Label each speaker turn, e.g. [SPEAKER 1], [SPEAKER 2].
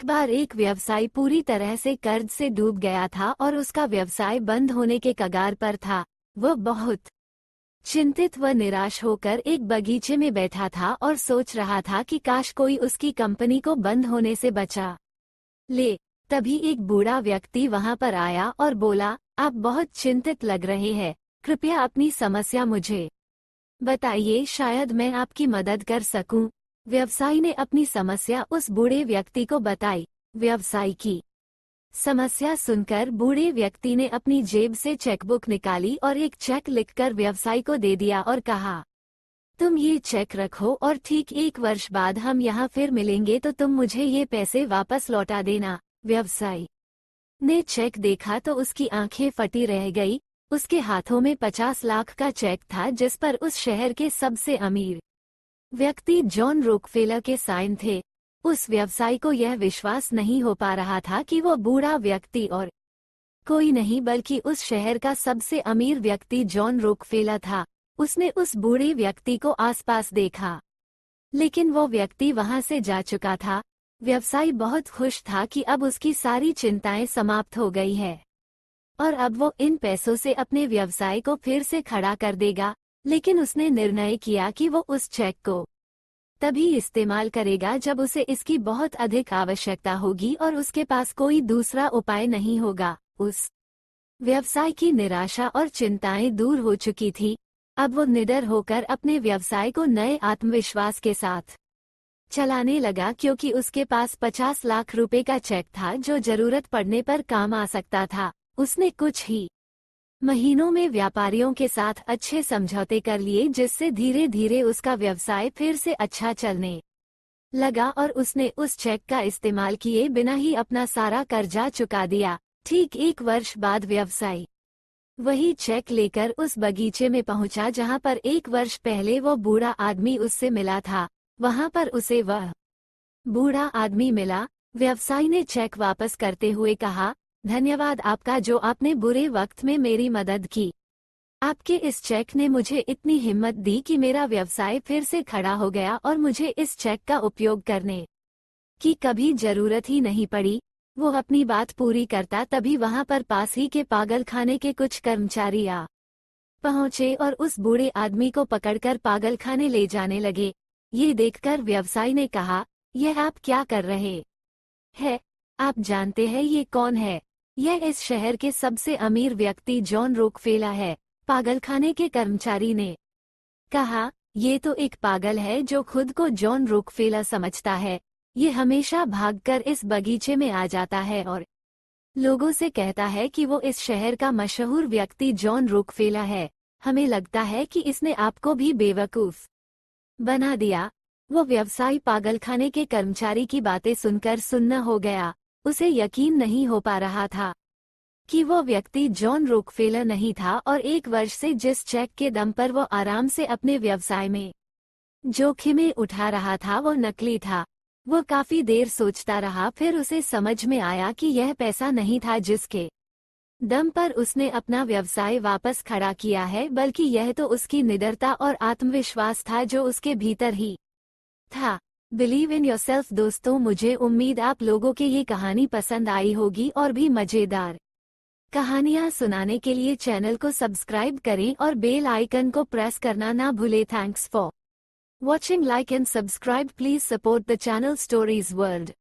[SPEAKER 1] बार एक व्यवसायी पूरी तरह से कर्ज से डूब गया था और उसका व्यवसाय बंद होने के कगार पर था। वह बहुत चिंतित व निराश होकर एक बगीचे में बैठा था और सोच रहा था कि काश कोई उसकी कंपनी को बंद होने से बचा ले। तभी एक बूढ़ा व्यक्ति वहां पर आया और बोला, आप बहुत चिंतित लग रहे हैं, कृपया अपनी समस्या मुझे बताइए, शायद मैं आपकी मदद कर सकूं। व्यवसायी ने अपनी समस्या उस बूढ़े व्यक्ति को बताई। व्यवसायी की समस्या सुनकर बूढ़े व्यक्ति ने अपनी जेब से चेकबुक निकाली और एक चेक लिखकर व्यवसायी को दे दिया और कहा, तुम ये चेक रखो और ठीक 1 वर्ष बाद हम यहाँ फिर मिलेंगे तो तुम मुझे ये पैसे वापस लौटा देना। व्यवसायी ने चेक देखा तो उसकी आंखें फटी रह गई। उसके हाथों में 50 लाख का चेक था जिस पर उस शहर के सबसे अमीर व्यक्ति जॉन रॉकफेलर के साइन थे। उस व्यवसायी को यह विश्वास नहीं हो पा रहा था कि वो बूढ़ा व्यक्ति और कोई नहीं बल्कि उस शहर का सबसे अमीर व्यक्ति जॉन रॉकफेलर था। उसने उस बूढ़े व्यक्ति को आसपास देखा, लेकिन वो व्यक्ति वहां से जा चुका था। व्यवसायी बहुत खुश था कि अब उसकी सारी चिंताएं समाप्त हो गई है और अब वो इन पैसों से अपने व्यवसाय को फिर से खड़ा कर देगा। लेकिन उसने निर्णय किया कि वो उस चेक को तभी इस्तेमाल करेगा जब उसे इसकी बहुत अधिक आवश्यकता होगी और उसके पास कोई दूसरा उपाय नहीं होगा। उस व्यवसाय की निराशा और चिंताएं दूर हो चुकी थी। अब वो निडर होकर अपने व्यवसाय को नए आत्मविश्वास के साथ चलाने लगा, क्योंकि उसके पास 50 लाख रुपए का चेक था जो जरूरत पड़ने पर काम आ सकता था। उसने कुछ ही महीनों में व्यापारियों के साथ अच्छे समझौते कर लिए, जिससे धीरे धीरे उसका व्यवसाय फिर से अच्छा चलने लगा और उसने उस चेक का इस्तेमाल किए बिना ही अपना सारा कर्जा चुका दिया। ठीक 1 वर्ष बाद व्यवसायी वही चेक लेकर उस बगीचे में पहुंचा जहां पर 1 वर्ष पहले वो बूढ़ा आदमी उससे मिला था। वहां पर उसे वह बूढ़ा आदमी मिला। व्यवसायी ने चेक वापस करते हुए कहा, धन्यवाद आपका जो आपने बुरे वक्त में मेरी मदद की। आपके इस चेक ने मुझे इतनी हिम्मत दी कि मेरा व्यवसाय फिर से खड़ा हो गया और मुझे इस चेक का उपयोग करने की कभी जरूरत ही नहीं पड़ी। वो अपनी बात पूरी करता तभी वहां पर पास ही के पागलखाने के कुछ कर्मचारी आ पहुंचे और उस बूढ़े आदमी को पकड़कर पागलखाने ले जाने लगे। ये देखकर व्यवसायी ने कहा, यह आप क्या कर रहे हैं? आप जानते हैं ये कौन है? यह इस शहर के सबसे अमीर व्यक्ति जॉन रॉकफेलर है। पागलखाने के कर्मचारी ने कहा, ये तो एक पागल है जो खुद को जॉन रॉकफेलर समझता है। ये हमेशा भागकर इस बगीचे में आ जाता है और लोगों से कहता है कि वो इस शहर का मशहूर व्यक्ति जॉन रॉकफेलर है। हमें लगता है कि इसने आपको भी बेवकूफ बना दिया। वो व्यवसायी पागलखाने के कर्मचारी की बातें सुनकर सुन्न हो गया। उसे यकीन नहीं हो पा रहा था कि वो व्यक्ति जॉन रॉकफेलर नहीं था और 1 वर्ष से जिस चेक के दम पर वो आराम से अपने व्यवसाय में जोखिमें उठा रहा था वो नकली था। वो काफी देर सोचता रहा, फिर उसे समझ में आया कि यह पैसा नहीं था जिसके दम पर उसने अपना व्यवसाय वापस खड़ा किया है, बल्कि यह तो उसकी निडरता और आत्मविश्वास था जो उसके भीतर ही था। Believe in yourself. दोस्तों, मुझे उम्मीद आप लोगों के ये कहानी पसंद आई होगी और भी मजेदार कहानियाँ सुनाने के लिए चैनल को सब्सक्राइब करें और बेल आइकन को प्रेस करना ना भूलें। Thanks for watching. Like and subscribe. Please support the channel stories world.